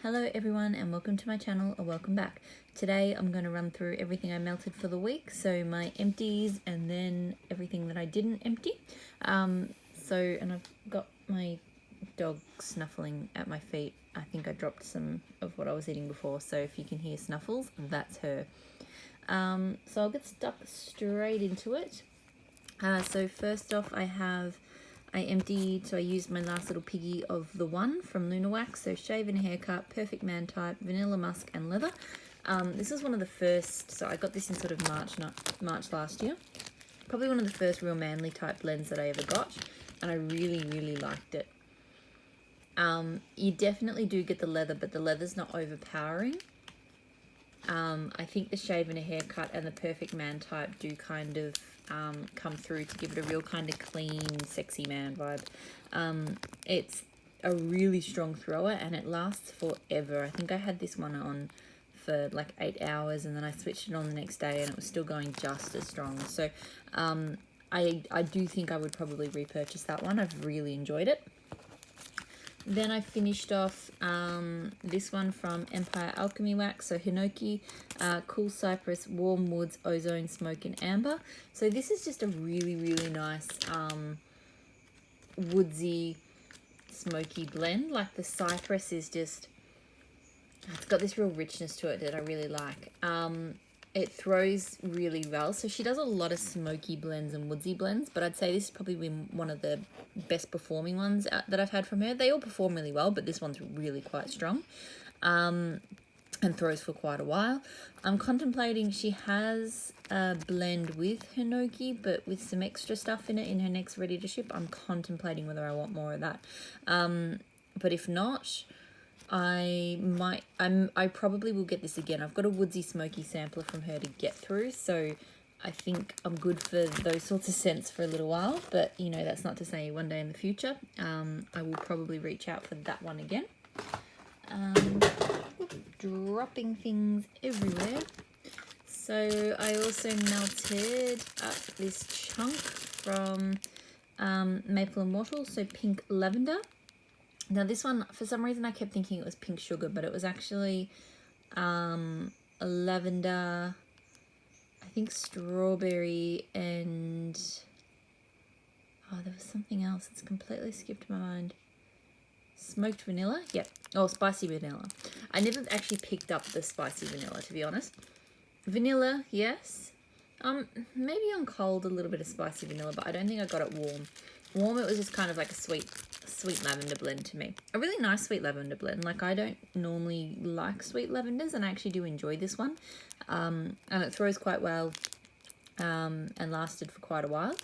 Hello everyone and welcome to my channel or welcome back. Today I'm going to run through everything I melted for the week, so my empties and then everything that I didn't empty. And I've got my dog snuffling at my feet. I think I dropped some of what I was eating before, so if you can hear snuffles, that's her. So I'll get stuck straight into it. So first off I emptied, so I used my last little piggy of the one from Luna Wax, so shave and haircut, perfect man type, vanilla musk and leather. This is one of the first, so I got this in sort of March last year. Probably one of the first real manly type blends that I ever got, and I really liked it. You definitely do get the leather, but the leather's not overpowering. I think the shave and a haircut and the perfect man type do kind of come through to give it a real kind of clean, sexy man vibe. It's a really strong thrower and it lasts forever. I think I had this one on for like 8 hours and then I switched it on the next day and it was still going just as strong. So I do think I would probably repurchase that one. I've really enjoyed it. Then I finished off this one from Empire Alchemy Wax, so Hinoki, Cool Cypress, Warm Woods, Ozone, Smoke and Amber. So this is just a really nice woodsy, smoky blend. Like the cypress is just, it's got this real richness to it that I really like. It throws really well. So she does a lot of smoky blends and woodsy blends, but I'd say this is probably been one of the best performing ones that I've had from her. They all perform really well, but this one's really quite strong and throws for quite a while. I'm contemplating, she has a blend with Hinoki, but with some extra stuff in it in her next ready to ship. I'm contemplating whether I want more of that. But if not, I probably will get this again. I've got a woodsy smoky sampler from her to get through, so I think I'm good for those sorts of scents for a little while, but you know, that's not to say one day in the future I will probably reach out for that one again. Dropping things everywhere. So I also melted up this chunk from Maple and Wattle, so Pink Lavender. Now this one, for some reason I kept thinking it was pink sugar, but it was actually a lavender, I think strawberry, and there was something else. It's completely skipped my mind. Smoked vanilla? Yep. Oh, spicy vanilla. I never actually picked up the spicy vanilla, to be honest. Vanilla, yes. Maybe on cold a little bit of spicy vanilla, but I don't think I got it warm. Warm, it was just kind of like a sweet lavender blend to me. A really nice sweet lavender blend. Like, I don't normally like sweet lavenders, and I actually do enjoy this one. And it throws quite well and lasted for quite a while.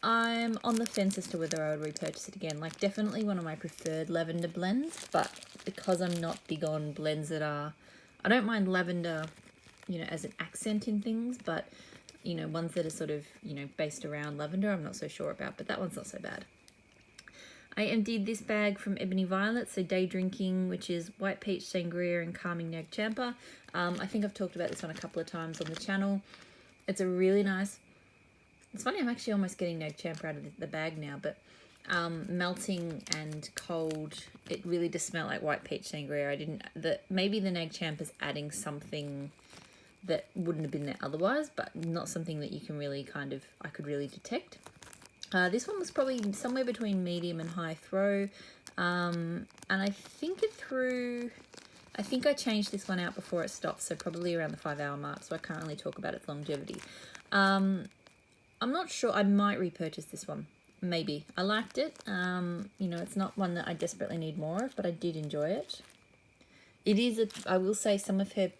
I'm on the fence as to whether I would repurchase it again. Like, definitely one of my preferred lavender blends, but because I'm not big on blends that are... I don't mind lavender, you know, as an accent in things, but, you know, ones that are sort of, you know, based around lavender, I'm not so sure about, but that one's not so bad. I emptied this bag from Ebony Violet, so Day Drinking, which is White Peach Sangria and Calming Nag Champa. I think I've talked about this one a couple of times on the channel. It's a really nice... It's funny, I'm actually almost getting Nag Champa out of the bag now, but melting and cold, it really does smell like White Peach Sangria. Maybe the Nag Champa's adding something that wouldn't have been there otherwise, but not something that you can really I could really detect. This one was probably somewhere between medium and high throw, and I think I changed this one out before it stopped, so probably around the 5-hour mark, so I can't really talk about its longevity. I'm not sure. I might repurchase this one. Maybe. I liked it. You know, it's not one that I desperately need more of, but I did enjoy it. It is, I will say, some of her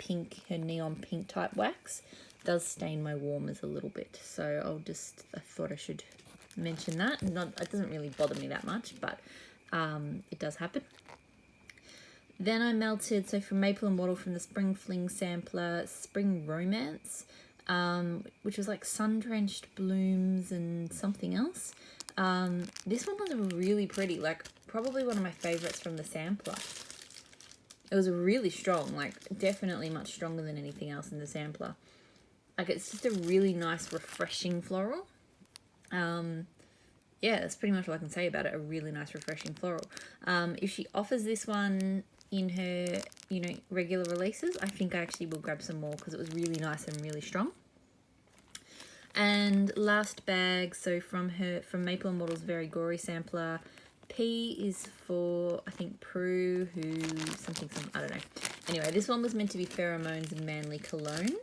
neon pink type wax does stain my warmers a little bit, so I thought I should mention that. It doesn't really bother me that much, but it does happen. Then I melted, so from Maple and Wattle, from the Spring Fling sampler, Spring Romance, which was like sun-drenched blooms and something else. This one was really pretty, like probably one of my favorites from the sampler. It was really strong, like definitely much stronger than anything else in the sampler. Like, it's just a really nice, refreshing floral. Yeah, that's pretty much all I can say about it. A really nice, refreshing floral. If she offers this one in her, regular releases. I think I actually will grab some more because it was really nice and really strong. And last bag, so from Maple and Model's Very Gory sampler. P is for, I think, Prue, who something, I don't know. Anyway, this one was meant to be Pheromones and Manly Cologne.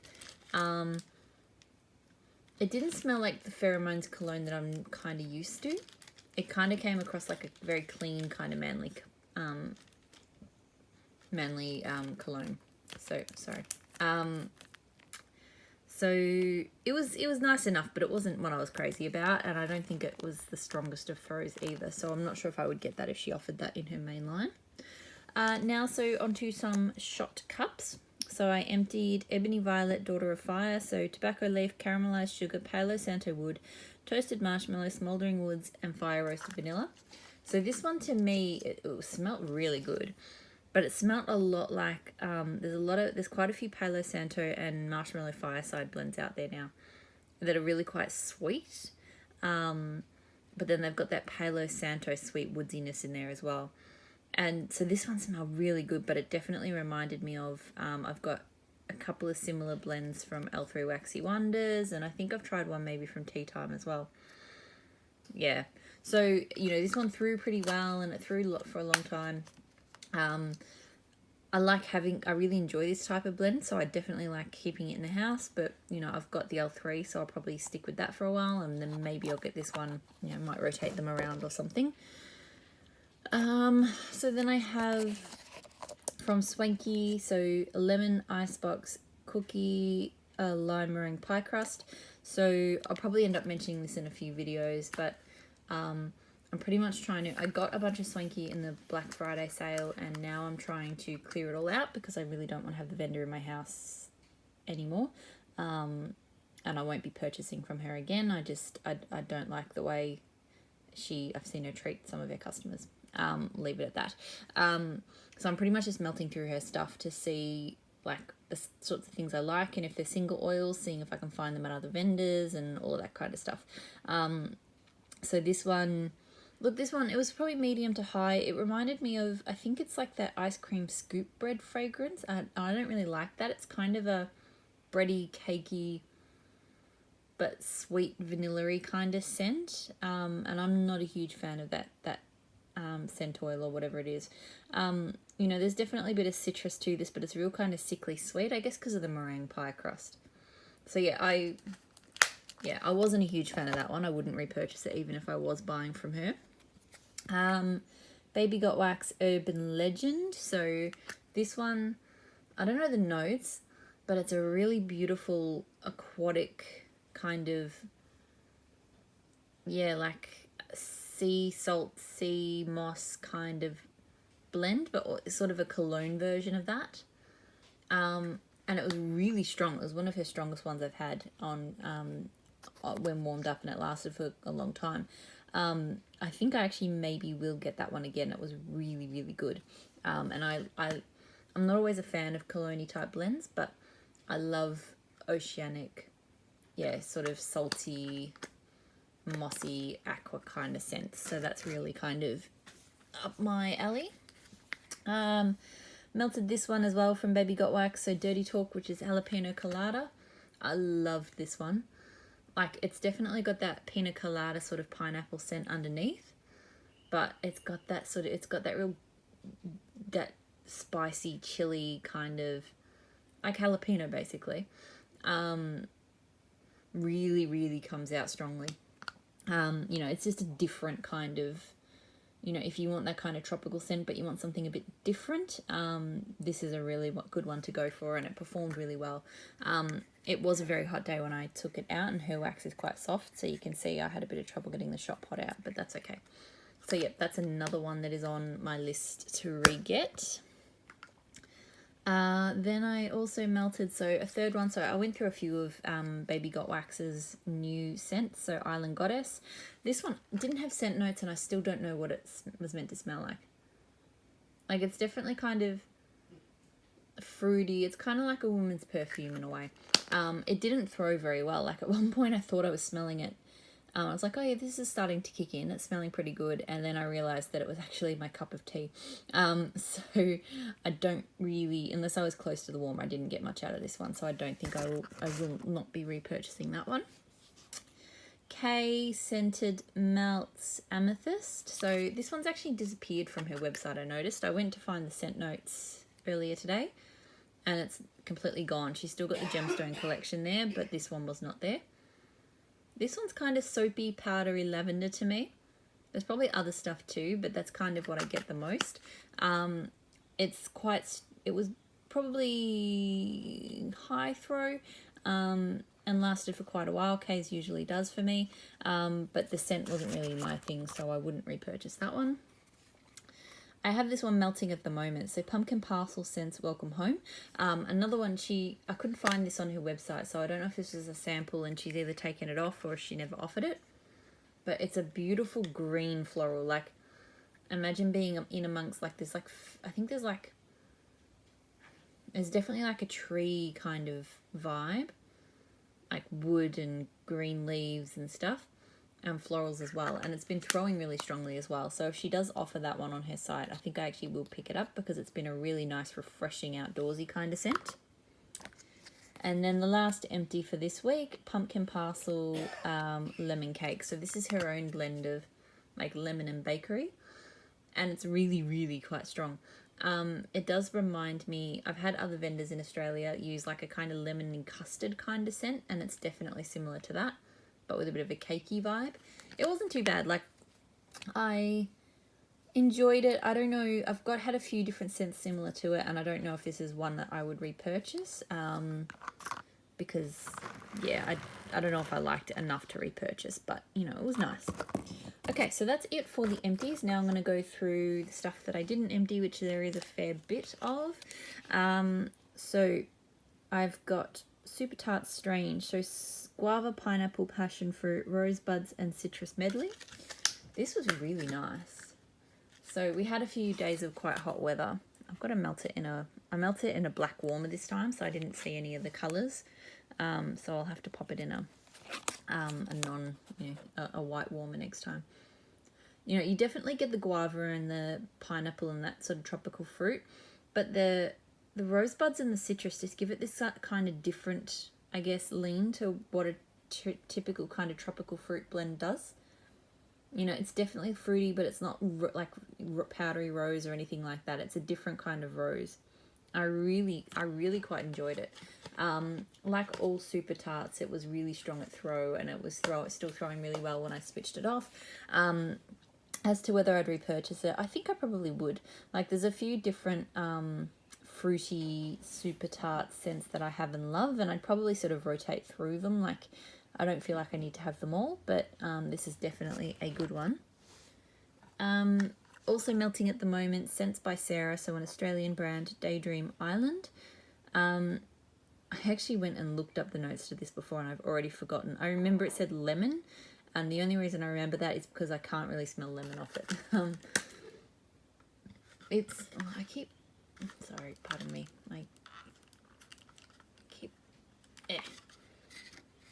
It didn't smell like the Pheromones cologne that I'm kind of used to. It kind of came across like a very clean kind of manly cologne. So, sorry. So it was nice enough, but it wasn't what I was crazy about, and I don't think it was the strongest of throws either, so I'm not sure if I would get that if she offered that in her main line. Now, so onto some shot cups. So I emptied Ebony Violet, Daughter of Fire, so tobacco leaf, caramelized sugar, Palo Santo wood, toasted marshmallow, smoldering woods, and fire roasted vanilla. So this one to me, it smelled really good. But it smelled a lot like, there's quite a few Palo Santo and Marshmallow Fireside blends out there now that are really quite sweet. But then they've got that Palo Santo sweet woodsiness in there as well. And so this one smelled really good, but it definitely reminded me of, I've got a couple of similar blends from L3 Waxy Wonders, and I think I've tried one maybe from Tea Time as well. Yeah. So, this one threw pretty well, and it threw for a long time. I really enjoy this type of blend, so I definitely like keeping it in the house, but I've got the L3, so I'll probably stick with that for a while, and then maybe I'll get this one, might rotate them around or something. So then I have from Swanky, so lemon icebox cookie, lime meringue pie crust. So I'll probably end up mentioning this in a few videos, but I'm pretty much I got a bunch of Swanky in the Black Friday sale, and now I'm trying to clear it all out because I really don't want to have the vendor in my house anymore. And I won't be purchasing from her again. I don't like the way I've seen her treat some of her customers. Leave it at that. So I'm pretty much just melting through her stuff to see like the sorts of things I like, and if they're single oils, seeing if I can find them at other vendors and all of that kind of stuff. So this one, it was probably medium to high. It reminded me of, I think it's like that ice cream scoop bread fragrance. I don't really like that. It's kind of a bready, cakey, but sweet vanilla-y kind of scent. And I'm not a huge fan of that scent oil or whatever it is. There's definitely a bit of citrus to this, but it's real kind of sickly sweet, I guess because of the meringue pie crust. So yeah, I wasn't a huge fan of that one. I wouldn't repurchase it even if I was buying from her. Baby Got Wax Urban Legend. So this one, I don't know the notes, but it's a really beautiful aquatic kind of, like sea salt, sea moss kind of blend, but sort of a cologne version of that. And it was really strong. It was one of her strongest ones I've had on when warmed up, and it lasted for a long time. I think I actually maybe will get that one again. It was really, really good. And I'm not always a fan of cologne-y type blends, but I love oceanic, sort of salty, mossy, aqua kind of scents. So that's really kind of up my alley. Melted this one as well from Baby Got Wax, so Dirty Talk, which is jalapeno colada. I love this one. Like, it's definitely got that pina colada sort of pineapple scent underneath, but it's got that real, that spicy chili kind of, like jalapeno basically. Really, really comes out strongly. It's just a different kind of, if you want that kind of tropical scent, but you want something a bit different, this is a really good one to go for, and it performed really well. It was a very hot day when I took it out, and her wax is quite soft, so you can see I had a bit of trouble getting the shot pot out, but that's okay. So yeah, that's another one that is on my list to re-get. Then I also melted, so a third one, so I went through a few of Baby Got Wax's new scents, so Island Goddess. This one didn't have scent notes, and I still don't know what it was meant to smell like. Like, it's definitely kind of fruity. It's kind of like a woman's perfume in a way. It didn't throw very well. Like, at one point I thought I was smelling it I was like, oh yeah, this is starting to kick in. It's smelling pretty good. And then I realized that it was actually my cup of tea. So I don't really, unless I was close to the warmer, I didn't get much out of this one. So I don't think I will not be repurchasing that one. K Scented Melts Amethyst. So this one's actually disappeared from her website, I noticed. I went to find the scent notes earlier today and it's completely gone. She's still got the gemstone collection there, but this one was not there. This one's kind of soapy, powdery lavender to me. There's probably other stuff too, but that's kind of what I get the most. It was probably high throw and lasted for quite a while. Kay's usually does for me, but the scent wasn't really my thing, so I wouldn't repurchase that one. I have this one melting at the moment. So Pumpkin Parcel Scents Welcome Home. Another one, I couldn't find this on her website, so I don't know if this was a sample and she's either taken it off or she never offered it. But it's a beautiful green floral. Like, imagine being in amongst like this, like, I think there's definitely like a tree kind of vibe. Like wood and green leaves and stuff. And florals as well, and it's been throwing really strongly as well. So if she does offer that one on her site, I think I actually will pick it up because it's been a really nice, refreshing, outdoorsy kind of scent. And then the last empty for this week, Pumpkin Parcel Lemon Cake. So this is her own blend of like lemon and bakery, and it's really, really quite strong. It does remind me, I've had other vendors in Australia use like a kind of lemon and custard kind of scent, and it's definitely similar to that, but with a bit of a cakey vibe. It wasn't too bad. Like, I enjoyed it. I don't know. I've had a few different scents similar to it, and I don't know if this is one that I would repurchase. Because, yeah, I don't know if I liked it enough to repurchase, but, you know, it was nice. Okay, so that's it for the empties. Now I'm going to go through the stuff that I didn't empty, which there is a fair bit of. So I've got Super Tart Strange. So guava, pineapple, passion fruit, rosebuds, and citrus medley. This was really nice. So we had a few days of quite hot weather. I've got to melt it in a black warmer this time, so I didn't see any of the colours. So I'll have to pop it in a white warmer next time. You know, you definitely get the guava and the pineapple and that sort of tropical fruit, but the rosebuds and the citrus just give it this kind of different, I guess, lean to what a typical kind of tropical fruit blend does. You know, it's definitely fruity, but it's not like powdery rose or anything like that. It's a different kind of rose. I really quite enjoyed it. Like all Super Tarts, it was really strong at throw, and it was still throwing really well when I switched it off. As to whether I'd repurchase it, I think I probably would. Like, there's a few different fruity Super Tart scents that I have and love, and I'd probably sort of rotate through them. Like, I don't feel like I need to have them all, but this is definitely a good one. Also melting at the moment, Scents by Sarah, so an Australian brand, Daydream Island. I actually went and looked up the notes to this before and I've already forgotten. I remember it said lemon, and the only reason I remember that is because I can't really smell lemon off it. Sorry, pardon me.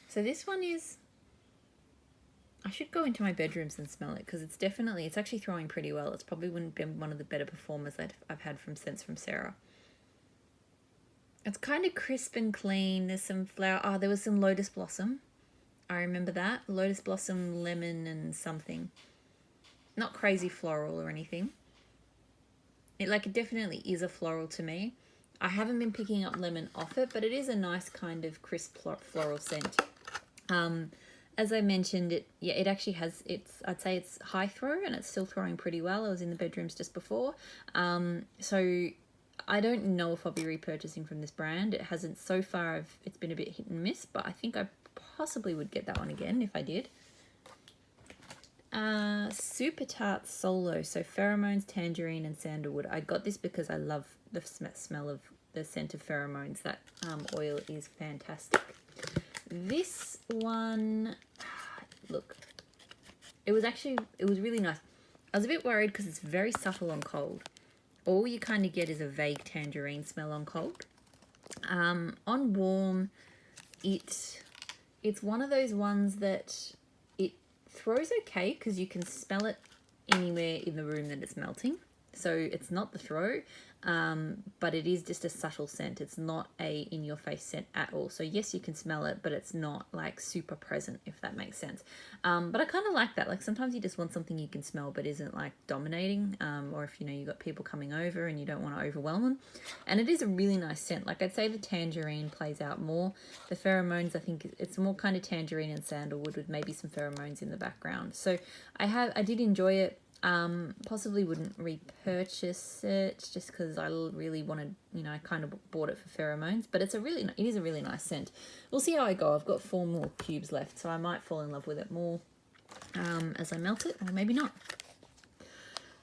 So this one is, I should go into my bedrooms and smell it because it's actually throwing pretty well. It's probably been one of the better performers that I've had from Scents from Sarah. It's kind of crisp and clean. There's some flower. Oh, there was some lotus blossom. I remember that. Lotus blossom, lemon, and something. Not crazy floral or anything. It definitely is a floral to me. I haven't been picking up lemon off it, but it is a nice kind of crisp floral scent. As I mentioned, it actually has, I'd say it's high throw and it's still throwing pretty well. I was in the bedrooms just before. So I don't know if I'll be repurchasing from this brand. It hasn't, so far it's been a bit hit and miss, but I think I possibly would get that one again if I did. Super Tart Solo, so pheromones, tangerine, and sandalwood. I got this because I love the smell of the scent of pheromones. That oil is fantastic. This one, look, it was really nice. I was a bit worried because it's very subtle on cold. All you kind of get is a vague tangerine smell on cold. On warm, it's one of those ones that throw's okay because you can smell it anywhere in the room that it's melting. So it's not the throw, but it is just a subtle scent. It's not a in-your-face scent at all. So yes, you can smell it, but it's not like super present, if that makes sense. But I kind of like that. Like sometimes you just want something you can smell but isn't like dominating, or if you know you've got people coming over and you don't want to overwhelm them. And it is a really nice scent. Like I'd say the tangerine plays out more. The pheromones, I think it's more kind of tangerine and sandalwood with maybe some pheromones in the background. So I did enjoy it. Possibly wouldn't repurchase it just because I really wanted, you know, I kind of bought it for pheromones, but it is a really nice scent. We'll see how I go. I've got 4 more cubes left, so I might fall in love with it more as I melt it, or maybe not.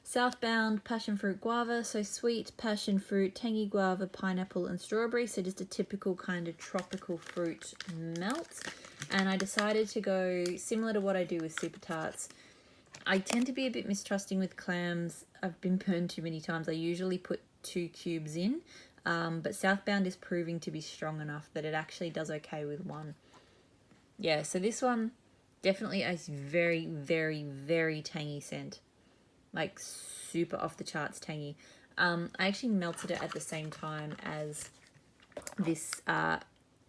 Southbound passion fruit guava, so sweet passion fruit, tangy guava, pineapple and strawberry, so just a typical kind of tropical fruit melt. And I decided to go similar to what I do with super tarts. I tend to be a bit mistrusting with clams. I've been burned too many times. I usually put 2 cubes in, but Southbound is proving to be strong enough that it actually does okay with 1. Yeah, so this one definitely a very, very, very tangy scent. Like super off the charts tangy. I actually melted it at the same time as this, the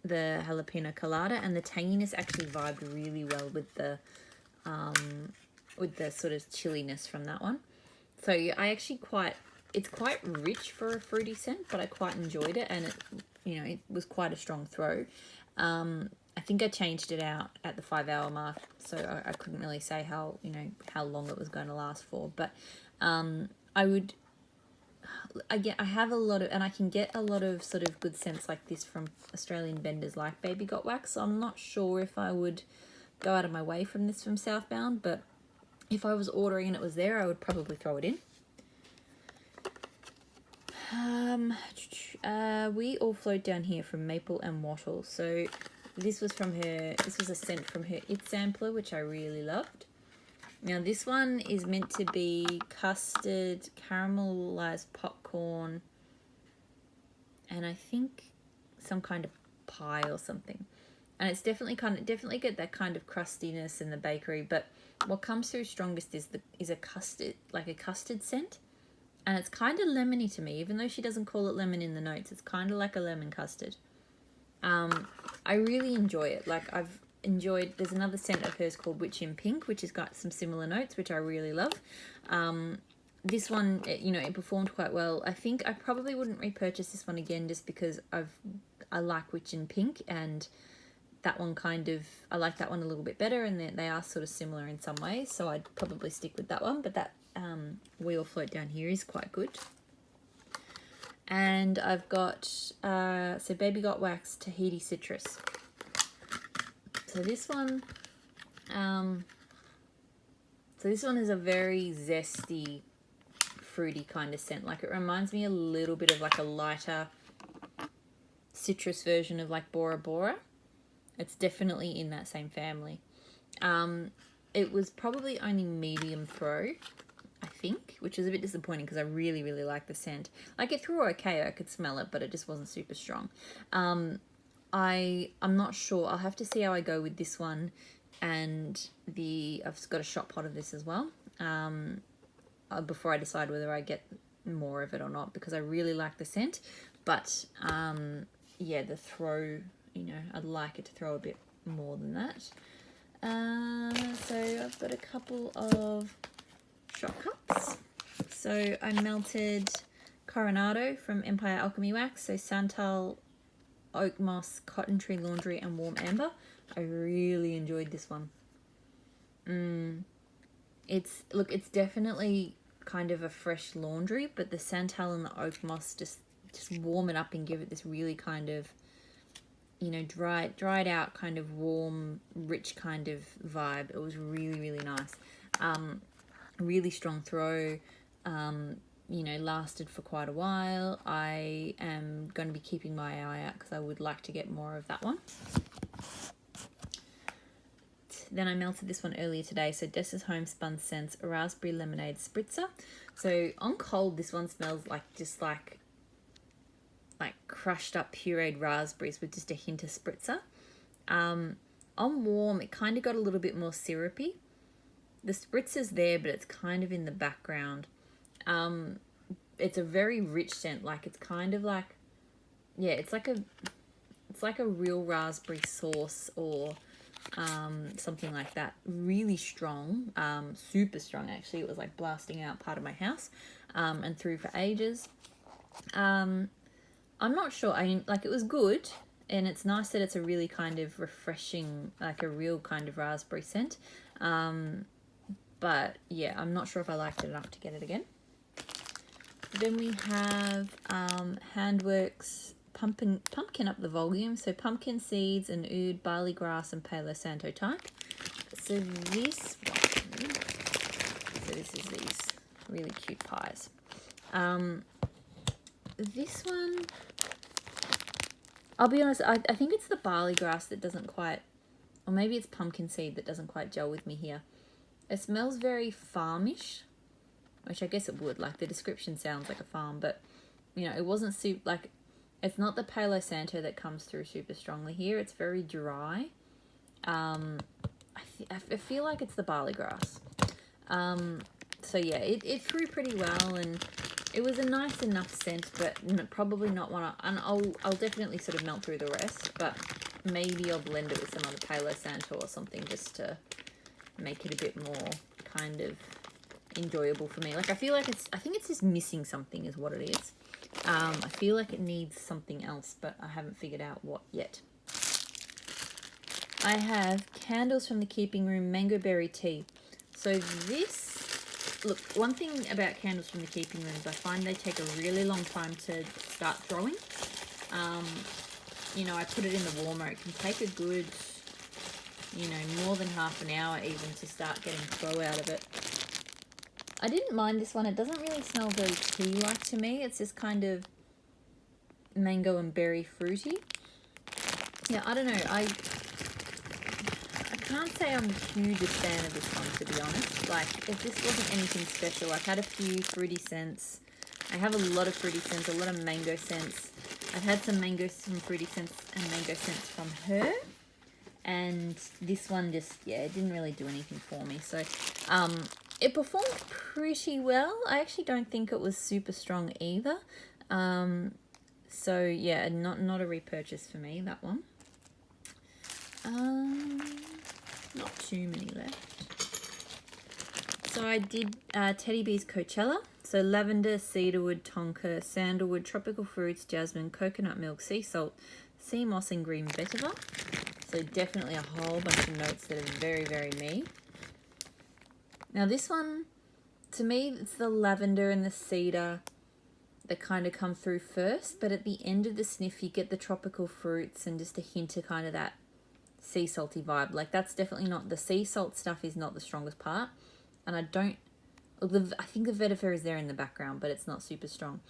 jalapeno colada, and the tanginess actually vibed really well with the sort of chilliness from that one. So I actually it's quite rich for a fruity scent, but I quite enjoyed it, and it was quite a strong throw. I think I changed it out at the 5-hour mark, so I couldn't really say how long it was going to last for, but I have a lot of, and I can get a lot of sort of good scents like this from Australian vendors like Baby Got Wax, so I'm not sure if I would go out of my way from this from Southbound, but if I was ordering and it was there, I would probably throw it in. We all float down here from Maple and Wattle. So this was a scent from her It sampler, which I really loved. Now this one is meant to be custard, caramelized popcorn, and I think some kind of pie or something. And it's definitely get that kind of crustiness in the bakery, but what comes through strongest is a custard, like a custard scent, and it's kind of lemony to me, even though she doesn't call it lemon in the notes. It's kind of like a lemon custard. I really enjoy it. Like there's another scent of hers called Witch in Pink, which has got some similar notes, which I really love. This one, it performed quite well. I think I probably wouldn't repurchase this one again just because I like Witch in Pink, and that one I like that one a little bit better, and they are sort of similar in some ways, so I'd probably stick with that one, but that We All Float Down Here is quite good. And I've got, so Baby Got Wax Tahiti Citrus. So this one is a very zesty, fruity kind of scent. Like it reminds me a little bit of like a lighter citrus version of like Bora Bora. It's definitely in that same family. It was probably only medium throw, I think, which is a bit disappointing because I really, really like the scent. Like it threw okay, I could smell it, but it just wasn't super strong. I'm not sure. I'll have to see how I go with this one, and I've got a shot pot of this as well, before I decide whether I get more of it or not, because I really like the scent, but yeah, the throw, I'd like it to throw a bit more than that. So I've got a couple of shot cups. So I melted Coronado from Empire Alchemy Wax, so Santal, Oak Moss, Cotton Tree Laundry, and Warm Amber. I really enjoyed this one. It's definitely kind of a fresh laundry, but the Santal and the Oak Moss just warm it up and give it this really kind of, dried out kind of warm, rich kind of vibe. It was really, really nice. Really strong throw. Lasted for quite a while. I am going to be keeping my eye out because I would like to get more of that one. Then I melted this one earlier today. So Dessa's Homespun Scents Raspberry Lemonade Spritzer. So on cold, this one smells like crushed up pureed raspberries with just a hint of spritzer. On warm, it kind of got a little bit more syrupy. the spritz is there, but it's kind of in the background. It's a very rich scent. Like it's kind of like, yeah, it's like a real raspberry sauce or something like that. Really strong, super strong actually. It was like blasting out part of my house and through for ages. I'm not sure. I mean, like it was good, and it's nice that it's a really kind of refreshing, like a real kind of raspberry scent. But yeah, I'm not sure if I liked it enough to get it again. Then we have Handworks pumpkin up the volume. So pumpkin seeds and oud, barley grass, and Palo Santo type. So this one, so this is these really cute pies. This one, I'll be honest, I think it's the barley grass that doesn't quite, or maybe it's pumpkin seed that doesn't quite gel with me here. It smells very farmish, which I guess it would, like the description sounds like a farm, but you know, it wasn't super, like, it's not the Palo Santo that comes through super strongly here. It's very dry. I feel like it's the barley grass. So yeah, it threw pretty well, and it was a nice enough scent, but probably not one. And I'll definitely sort of melt through the rest, but maybe I'll blend it with some other Palo Santo or something just to make it a bit more kind of enjoyable for me. Like I think it's just missing something is what it is. I feel like it needs something else, but I haven't figured out what yet. I have Candles from the Keeping Room Mango Berry Tea. So this, look, one thing about Candles from the Keeping Room is I find they take a really long time to start throwing. You know, I put it in the warmer. It can take a good, you know, more than half an hour even to start getting throw out of it. I didn't mind this one. It doesn't really smell very tea-like to me. It's just kind of mango and berry fruity. Yeah, I don't know. I can't say I'm the hugest fan of this one, to be honest. Like, if this wasn't anything special, I've had a few fruity scents. I have a lot of fruity scents, a lot of mango scents. I've had some fruity scents and mango scents from her. And this one just, yeah, it didn't really do anything for me. So, it performed pretty well. I actually don't think it was super strong either. So yeah, not a repurchase for me, that one. Not too many left. So I did Teddy Bees Coachella. So lavender, cedarwood, tonka, sandalwood, tropical fruits, jasmine, coconut milk, sea salt, sea moss, and green vetiver. So definitely a whole bunch of notes that are very, very me. Now this one, to me, it's the lavender and the cedar that kind of come through first, but at the end of the sniff, you get the tropical fruits and just a hint of kind of that sea salty vibe. Like that's definitely not, the sea salt stuff is not the strongest part, and I think the vetiver is there in the background, but it's not super strong.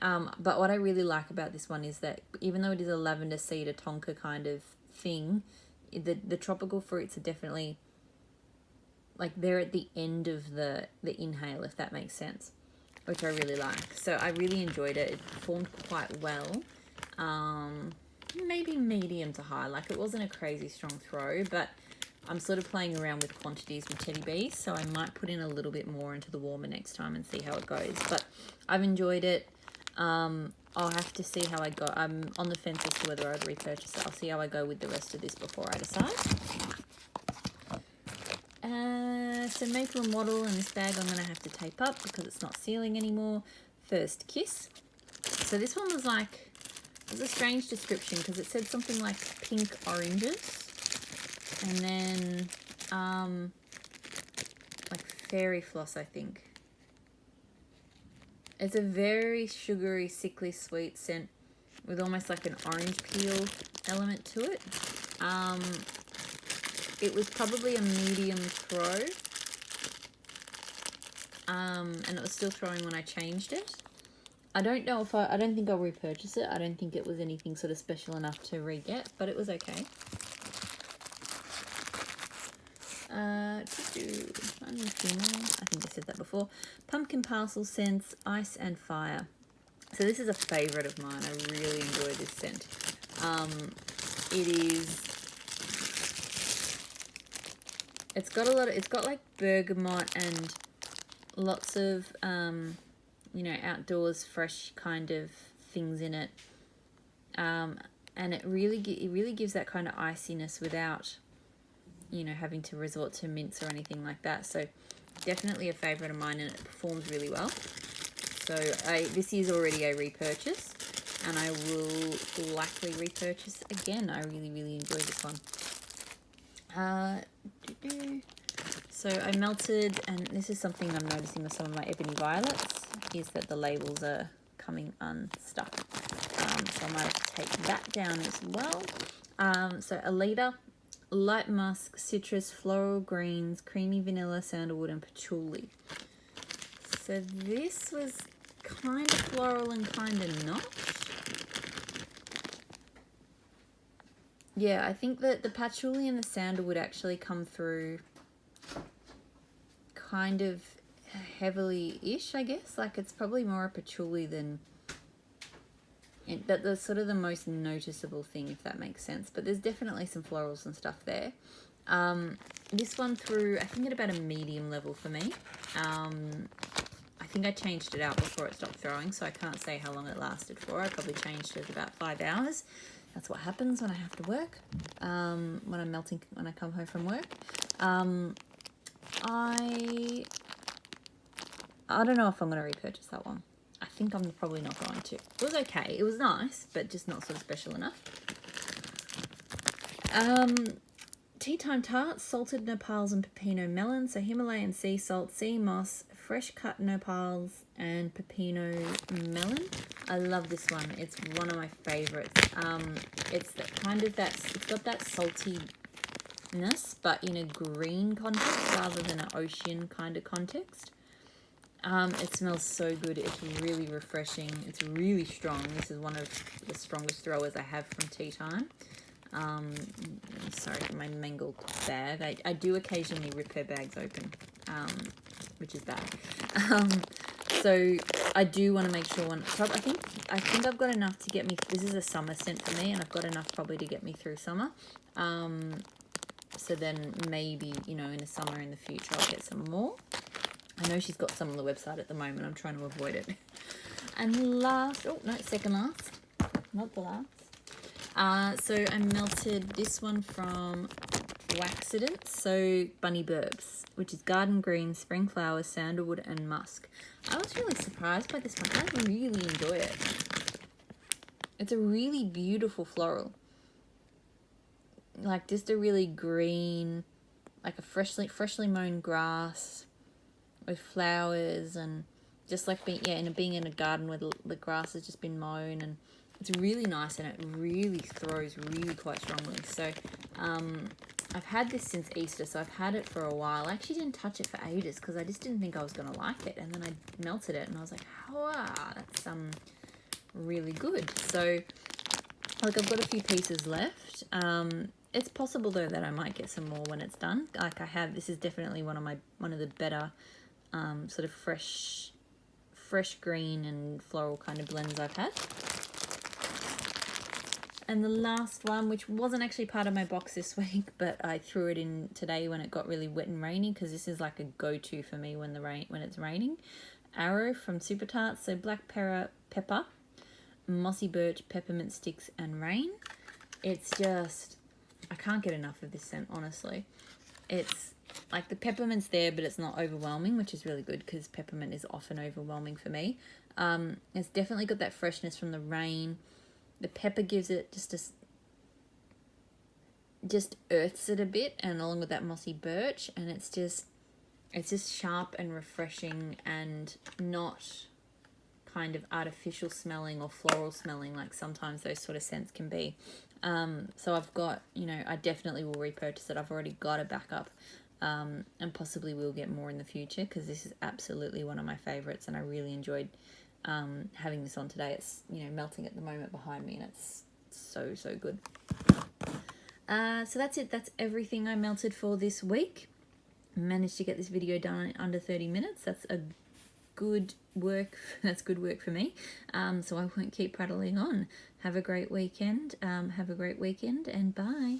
But what I really like about this one is that even though it is a lavender cedar tonka kind of thing, the tropical fruits are definitely, like they're at the end of the inhale, if that makes sense, which I really like. So I really enjoyed it. It performed quite well. Maybe medium to high. Like it wasn't a crazy strong throw, but I'm sort of playing around with quantities with Teddy Bees, so I might put in a little bit more into the warmer next time and see how it goes. But I've enjoyed it. I'll have to see how I go. I'm on the fence as to whether I'd repurchase it. I'll see how I go with the rest of this before I decide. So Maple and Wattle in this bag I'm going to have to tape up because it's not sealing anymore. First Kiss. So this one was like, it was a strange description because it said something like pink oranges. And then like fairy floss, I think. It's a very sugary, sickly sweet scent with almost like an orange peel element to it. It was probably a medium throw. And it was still throwing when I changed it. I don't know if I don't think I'll repurchase it. I don't think it was anything sort of special enough to re-get, but it was okay. I think I said that before. Pumpkin Parcel Scents, Ice and Fire. So this is a favourite of mine. I really enjoy this scent. It is It's got it's got like bergamot and lots of, you know, outdoors fresh kind of things in it. And it really gives that kind of iciness without, you know, having to resort to mints or anything like that. So definitely a favorite of mine, and it performs really well. So this is already a repurchase, and I will likely repurchase again. I really enjoy this one. So I melted, and this is something I'm noticing with some of my ebony violets, is that the labels are coming unstuck. So I might have to take that down as well. So a liter, light musk, citrus, floral greens, creamy vanilla, sandalwood, and patchouli. So this was kind of floral and kind of not. Yeah, I think that the patchouli and the sandalwood actually come through kind of heavily-ish, I guess. Like, it's probably more a patchouli than... That's sort of the most noticeable thing, if that makes sense. But there's definitely some florals and stuff there. This one threw, I think, at about a medium level for me. I think I changed it out before it stopped throwing, so I can't say how long it lasted for. I probably changed it about 5 hours. That's what happens when I have to work, when I'm melting, when I come home from work. I don't know if I'm going to repurchase that one. I think I'm probably not going to. It was okay. It was nice, but just not sort of special enough. Tea Time Tarts, salted nopals and pepino melon. So Himalayan sea salt, sea moss, fresh cut nopals, and pepino melon. I love this one. It's one of my favorites. It's it's got that saltiness, but in a green context rather than an ocean kind of context. It smells so good. It's really refreshing. It's really strong. This is one of the strongest throwers I have from Tea Time. Sorry for my mangled bag. I do occasionally rip her bags open, which is bad. So I do want to make sure I think I've got enough to get me. This is a summer scent for me, and I've got enough probably to get me through summer. So then maybe, you know, in the summer in the future I'll get some more. I know she's got some on the website at the moment. I'm trying to avoid it. And last, second last, not the last. So I melted this one from Waxident. So Bunny Burbs, which is garden green, spring flowers, sandalwood, and musk. I was really surprised by this one. I really enjoy it. It's a really beautiful floral. Like just a really green, like a freshly mown grass with flowers, and just like being in a garden where the grass has just been mown, and it's really nice, and it really throws really quite strongly. So I've had this since Easter, so I've had it for a while. I actually didn't touch it for ages because I just didn't think I was going to like it, and then I melted it and I was like, wow, that's really good. So like I've got a few pieces left. It's possible though that I might get some more when it's done. Like this is definitely one of the better sort of fresh green and floral kind of blends I've had. And the last one, which wasn't actually part of my box this week, but I threw it in today when it got really wet and rainy, because this is like a go-to for me when it's raining. Arrow from Super Tarts, so black pepper, mossy birch, peppermint sticks, and rain. It's just, I can't get enough of this scent, honestly. It's like the peppermint's there, but it's not overwhelming, which is really good because peppermint is often overwhelming for me. It's definitely got that freshness from the rain. The pepper gives it just earths it a bit, and along with that mossy birch, and it's just sharp and refreshing and not kind of artificial smelling or floral smelling like sometimes those sort of scents can be. So I've got, I definitely will repurchase it. I've already got a backup, and possibly will get more in the future because this is absolutely one of my favorites, and I really enjoyed having this on today. It's, melting at the moment behind me, and it's so good. So that's it. That's everything I melted for this week. Managed to get this video done in under 30 minutes. That's a good work. That's good work for me. So I won't keep prattling on. Have a great weekend. And bye.